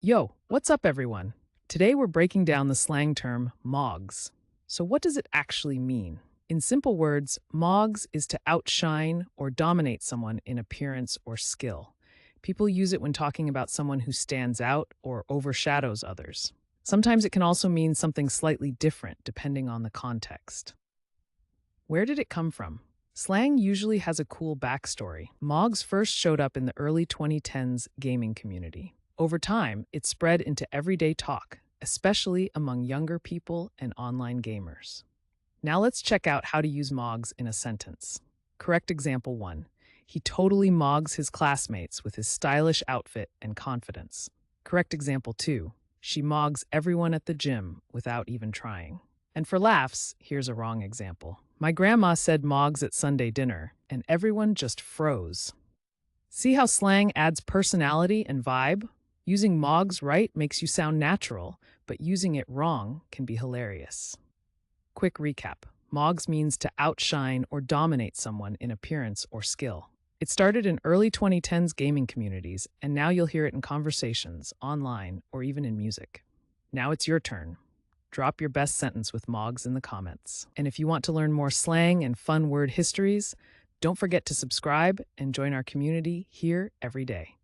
Yo, what's up, everyone? Today we're breaking down the slang term Mogs. So, what does it actually mean? In simple words, Mogs is to outshine or dominate someone in appearance or skill. People use it when talking about someone who stands out or overshadows others. Sometimes it can also mean something slightly different depending on the context. Where did it come from? Slang usually has a cool backstory. Mogs first showed up in the early 2010s gaming community. Over time, it spread into everyday talk, especially among younger people and online gamers. Now let's check out how to use Mogs in a sentence. Correct example 1. He totally mogs his classmates with his stylish outfit and confidence. Correct example 2. She mogs everyone at the gym without even trying. And for laughs, here's a wrong example. My grandma said Mogs at Sunday dinner, and everyone just froze. See how slang adds personality and vibe? Using Mogs right makes you sound natural, but using it wrong can be hilarious. Quick recap. Mogs means to outshine or dominate someone in appearance or skill. It started in early 2010s gaming communities, and now you'll hear it in conversations, online, or even in music. Now it's your turn. Drop your best sentence with Mogs in the comments. And if you want to learn more slang and fun word histories, don't forget to subscribe and join our community here every day.